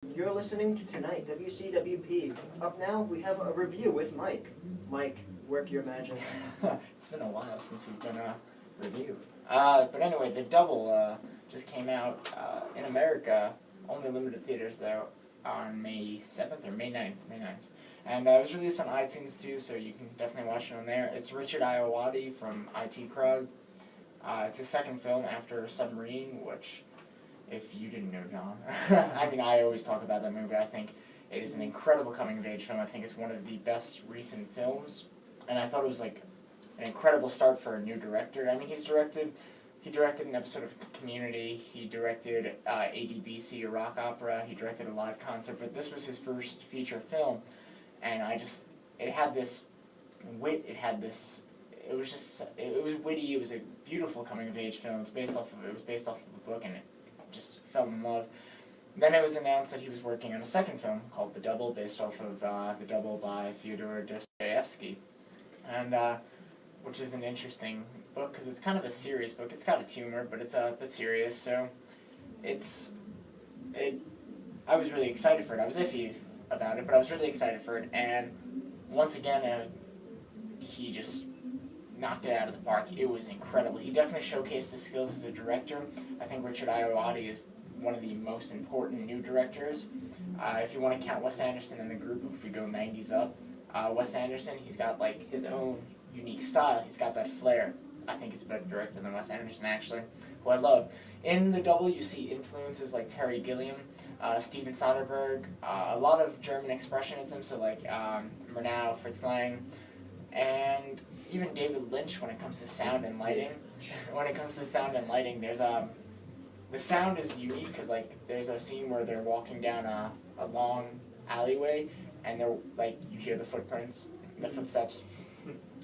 You're listening to Tonight, WCWP. Up now, we have a review with Mike. Mike, work your magic. It's been a while since we've done a review. But anyway, The Double just came out in America, only limited theaters though, on May 7th or May 9th. And it was released on iTunes too, so you can definitely watch it on there. It's Richard Ayoade from IT Crowd. It's his second film after Submarine, which, if you didn't know, John, I mean, I always talk about that movie. I think it is an incredible coming-of-age film. I think it's one of the best recent films, and I thought it was like an incredible start for a new director. I mean, he directed an episode of Community, he directed ADBC, a rock opera, he directed a live concert, but this was his first feature film, and it had this wit, it was witty, it was a beautiful coming-of-age film. It was based off of a book, and it just fell in love. Then it was announced that he was working on a second film called The Double, based off of The Double by Fyodor Dostoevsky, and which is an interesting book because it's kind of a serious book. It's got its humor, but it's a bit serious. So I was really excited for it. I was iffy about it, but I was really excited for it. And once again, he just knocked it out of the park. It was incredible. He definitely showcased his skills as a director. I think Richard Ayoade is one of the most important new directors. If you want to count Wes Anderson in the group, if we go 90s up, Wes Anderson, he's got like his own unique style. He's got that flair. I think he's a better director than Wes Anderson, actually, who I love. In The Double, you see influences like Terry Gilliam, Steven Soderbergh, a lot of German expressionism, so like Murnau, Fritz Lang, and even David Lynch when it comes to sound and lighting. There's the sound is unique because like there's a scene where they're walking down a long alleyway, and they're like you hear the footsteps,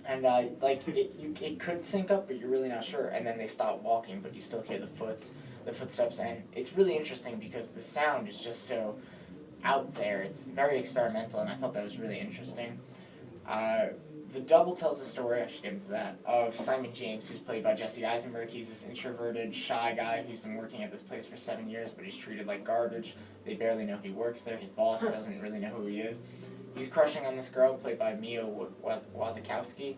and it could sync up, but you're really not sure. And then they stop walking, but you still hear the footsteps, and it's really interesting because the sound is just so out there. It's very experimental, and I thought that was really interesting. The Double tells the story, I should get into that, of Simon James, who's played by Jesse Eisenberg. He's this introverted, shy guy who's been working at this place for 7 years, but he's treated like garbage. They barely know he works there. His boss doesn't really know who he is. He's crushing on this girl, played by Mia Wasikowska,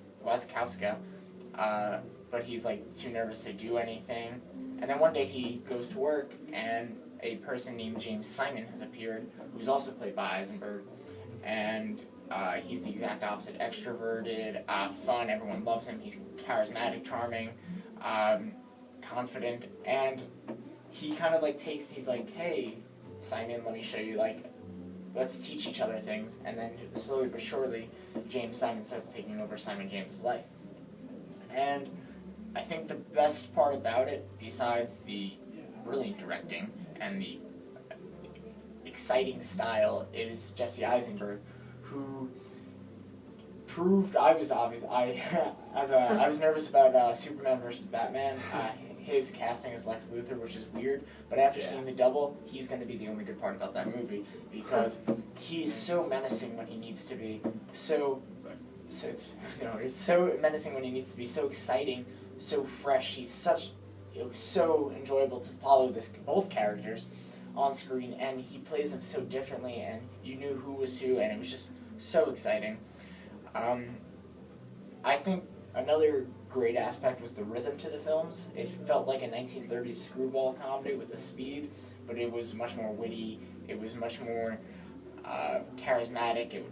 but he's like too nervous to do anything. And then one day he goes to work, and a person named James Simon has appeared, who's also played by Eisenberg, and he's the exact opposite, extroverted, fun, everyone loves him, he's charismatic, charming, confident, and he kind of like he's like, hey, Simon, let me show you, like, let's teach each other things, and then slowly but surely, James Simon starts taking over Simon James' life. And I think the best part about it, besides the brilliant directing and the exciting style, is Jesse Eisenberg, who proved I was nervous about Superman versus Batman. His casting as Lex Luthor, which is weird, but after seeing The Double, he's going to be the only good part about that movie because he is so menacing when he needs to be. It's so menacing when he needs to be. So exciting, so fresh. It was so enjoyable to follow both characters on screen, and he plays them so differently, and you knew who was who, and it was just so exciting. I think another great aspect was the rhythm to the films. It felt like a 1930s screwball comedy with the speed, but it was much more witty. It was much more charismatic.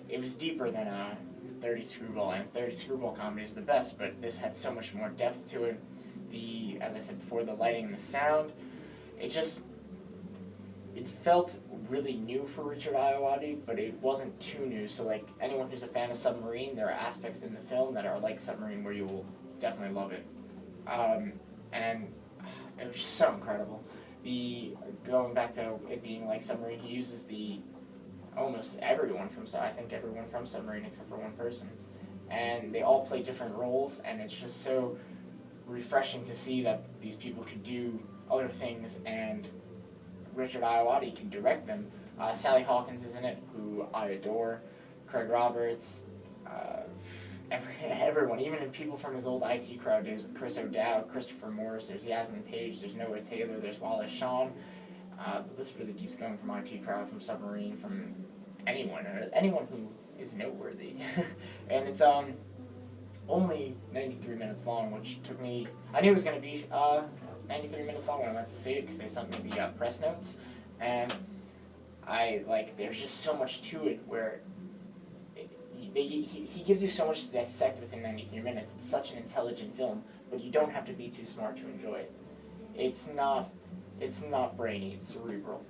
It was deeper than a 30s screwball, and 30s screwball comedies are the best, but this had so much more depth to it. As I said before, the lighting and the sound, it felt really new for Richard Ayoade, but it wasn't too new. So like anyone who's a fan of Submarine, there are aspects in the film that are like Submarine where you will definitely love it. And it was just so incredible. Going back to it being like Submarine, he uses almost everyone from Submarine except for one person. And they all play different roles, and it's just so refreshing to see that these people could do other things, and Richard Ayoade can direct them. Sally Hawkins is in it, who I adore. Craig Roberts, everyone, even people from his old IT Crowd days with Chris O'Dowd, Christopher Morris, there's Yasmin Page, there's Noah Taylor, there's Wallace Shawn. The list really keeps going from IT Crowd, from Submarine, from anyone who is noteworthy. And it's only 93 minutes long, which took me, I knew it was going to be 93 minutes long when I went to see it because they sent me the press notes, and there's just so much to it where he gives you so much to dissect within 93 minutes. It's such an intelligent film, but you don't have to be too smart to enjoy it. It's not brainy, it's cerebral.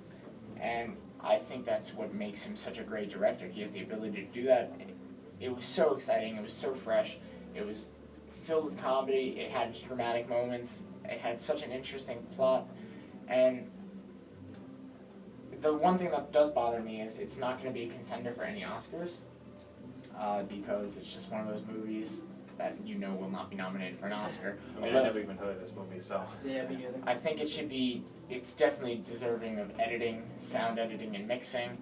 And I think that's what makes him such a great director. He has the ability to do that. It was so exciting, it was so fresh, it was filled with comedy, it had dramatic moments, it had such an interesting plot, and the one thing that does bother me is it's not going to be a contender for any Oscars, because it's just one of those movies that will not be nominated for an Oscar. I mean, I never even heard of this movie, so. Yeah, me neither. I think it's definitely deserving of editing, sound editing and mixing,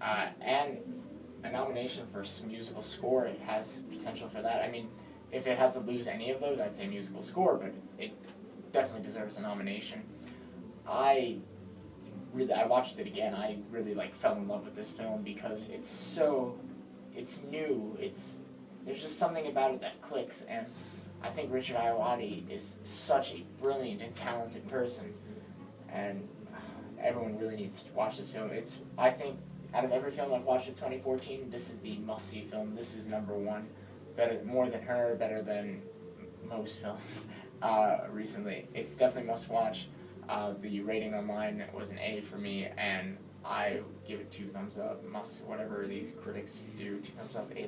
and a nomination for musical score. It has potential for that. I mean, if it had to lose any of those, I'd say musical score, but it definitely deserves a nomination. I watched it again. I really fell in love with this film because it's new. There's just something about it that clicks, and I think Richard Ayoade is such a brilliant and talented person, and everyone really needs to watch this film. I think out of every film I've watched in 2014, this is the must-see film. This is #1. More than Her, better than most films recently. It's definitely must-watch. The rating online was an A for me, and I give it 2 thumbs up. Whatever these critics do, 2 thumbs up, A+,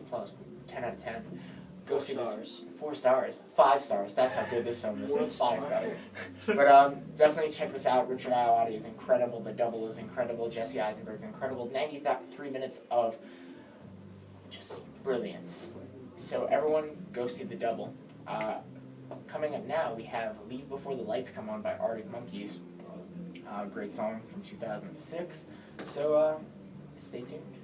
10 out of 10. Go see this. 4 stars. 5 stars. That's how good this film is. 5 stars. But definitely check this out. Richard Ayoade is incredible. The Double is incredible. Jesse Eisenberg is incredible. 93 minutes of just brilliance. So everyone, go see The Double. Coming up now, we have Leave Before the Lights Come On by Arctic Monkeys. Great song from 2006. So stay tuned.